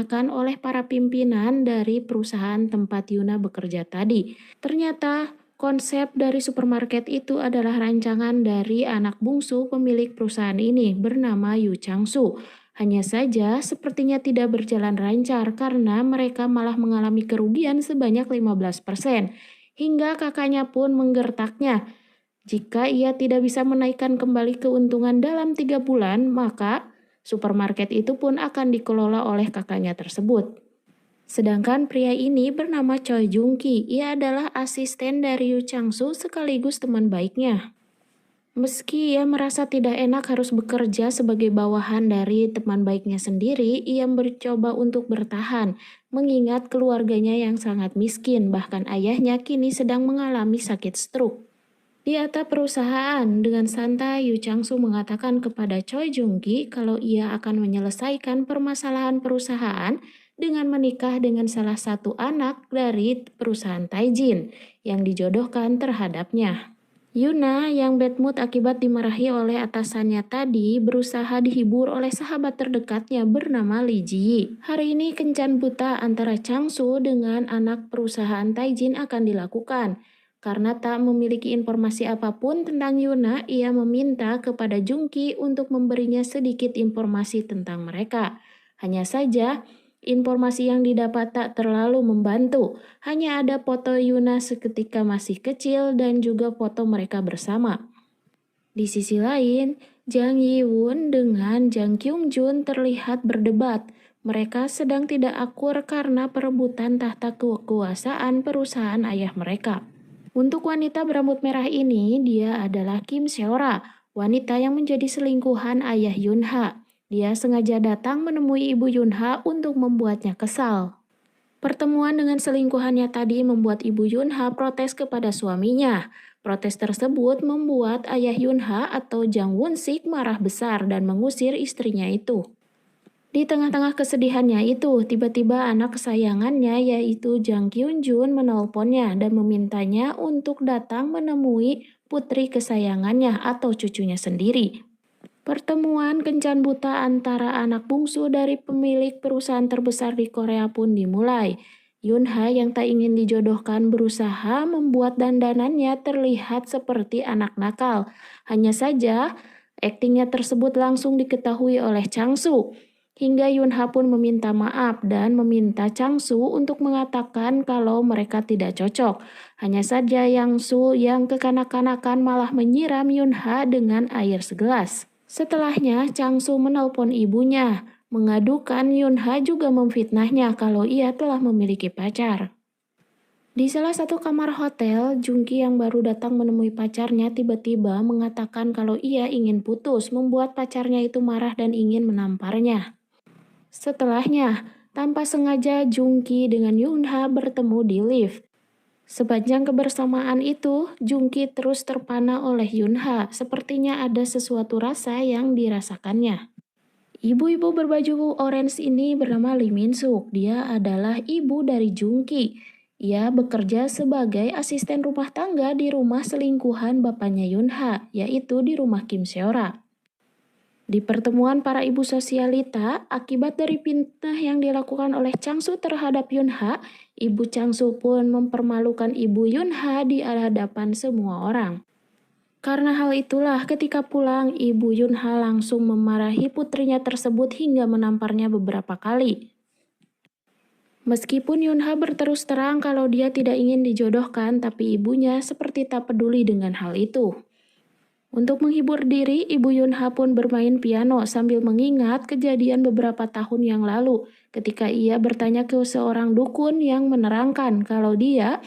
digunakan oleh para pimpinan dari perusahaan tempat Yuna bekerja tadi. Ternyata konsep dari supermarket itu adalah rancangan dari anak bungsu pemilik perusahaan ini bernama Yu Changsu. Hanya saja sepertinya tidak berjalan lancar karena mereka malah mengalami kerugian sebanyak 15%. Hingga kakaknya pun menggertaknya. Jika ia tidak bisa menaikkan kembali keuntungan dalam 3 bulan, maka supermarket itu pun akan dikelola oleh kakaknya tersebut. Sedangkan pria ini bernama Choi Jung-ki. Ia adalah asisten dari Yu Chang-soo sekaligus teman baiknya. Meski ia merasa tidak enak harus bekerja sebagai bawahan dari teman baiknya sendiri, ia mencoba untuk bertahan, mengingat keluarganya yang sangat miskin, bahkan ayahnya kini sedang mengalami sakit stroke. Di atap perusahaan, dengan santai Yu Chang-soo mengatakan kepada Choi Jung-ki kalau ia akan menyelesaikan permasalahan perusahaan dengan menikah dengan salah satu anak dari perusahaan Taijin yang dijodohkan terhadapnya. Yuna yang bad mood akibat dimarahi oleh atasannya tadi berusaha dihibur oleh sahabat terdekatnya bernama Lee Ji. Hari ini kencan buta antara Changsu dengan anak perusahaan Taijin akan dilakukan. Karena tak memiliki informasi apapun tentang Yuna, ia meminta kepada Jungki untuk memberinya sedikit informasi tentang mereka. Hanya saja, informasi yang didapat tak terlalu membantu. Hanya ada foto Yuna seketika masih kecil dan juga foto mereka bersama. Di sisi lain, Jang Yi-won dengan Jang Kyung-jun terlihat berdebat. Mereka sedang tidak akur karena perebutan tahta kekuasaan perusahaan ayah mereka. Untuk wanita berambut merah ini, dia adalah Kim Seora, wanita yang menjadi selingkuhan ayah Yunha. Dia sengaja datang menemui ibu Yunha untuk membuatnya kesal. Pertemuan dengan selingkuhannya tadi membuat ibu Yunha protes kepada suaminya. Protes tersebut membuat ayah Yunha atau Jang Won-sik marah besar dan mengusir istrinya itu. Di tengah-tengah kesedihannya itu, tiba-tiba anak kesayangannya yaitu Jang Kyun-jun menelponnya dan memintanya untuk datang menemui putri kesayangannya atau cucunya sendiri. Pertemuan kencan buta antara anak bungsu dari pemilik perusahaan terbesar di Korea pun dimulai. Yunha yang tak ingin dijodohkan berusaha membuat dandanannya terlihat seperti anak nakal. Hanya saja, aktingnya tersebut langsung diketahui oleh Changsu. Hingga Yunha pun meminta maaf dan meminta Changsu untuk mengatakan kalau mereka tidak cocok. Hanya saja Yangsu yang kekanak-kanakan malah menyiram Yunha dengan air segelas. Setelahnya, Changsu menelpon ibunya, mengadukan Yunha juga memfitnahnya kalau ia telah memiliki pacar. Di salah satu kamar hotel, Jungki yang baru datang menemui pacarnya tiba-tiba mengatakan kalau ia ingin putus, membuat pacarnya itu marah dan ingin menamparnya. Setelahnya, tanpa sengaja Jungki dengan Yunha bertemu di lift. Sepanjang kebersamaan itu, Jungki terus terpana oleh Yunha. Sepertinya ada sesuatu rasa yang dirasakannya. Ibu-ibu berbaju orange ini bernama Lee Min-suk. Dia adalah ibu dari Jungki. Ia bekerja sebagai asisten rumah tangga di rumah selingkuhan bapaknya Yunha, yaitu di rumah Kim Seora. Di pertemuan para ibu sosialita, akibat dari fitnah yang dilakukan oleh Changsu terhadap Yunha, ibu Changsu pun mempermalukan ibu Yunha di hadapan semua orang. Karena hal itulah ketika pulang, ibu Yunha langsung memarahi putrinya tersebut hingga menamparnya beberapa kali. Meskipun Yunha berterus terang kalau dia tidak ingin dijodohkan, tapi ibunya seperti tak peduli dengan hal itu. Untuk menghibur diri, Ibu Yunha pun bermain piano sambil mengingat kejadian beberapa tahun yang lalu ketika ia bertanya ke seorang dukun yang menerangkan kalau dia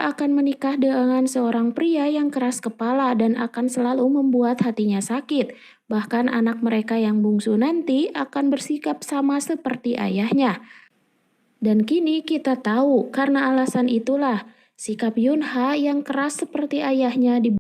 akan menikah dengan seorang pria yang keras kepala dan akan selalu membuat hatinya sakit. Bahkan anak mereka yang bungsu nanti akan bersikap sama seperti ayahnya. Dan kini kita tahu karena alasan itulah sikap Yunha yang keras seperti ayahnya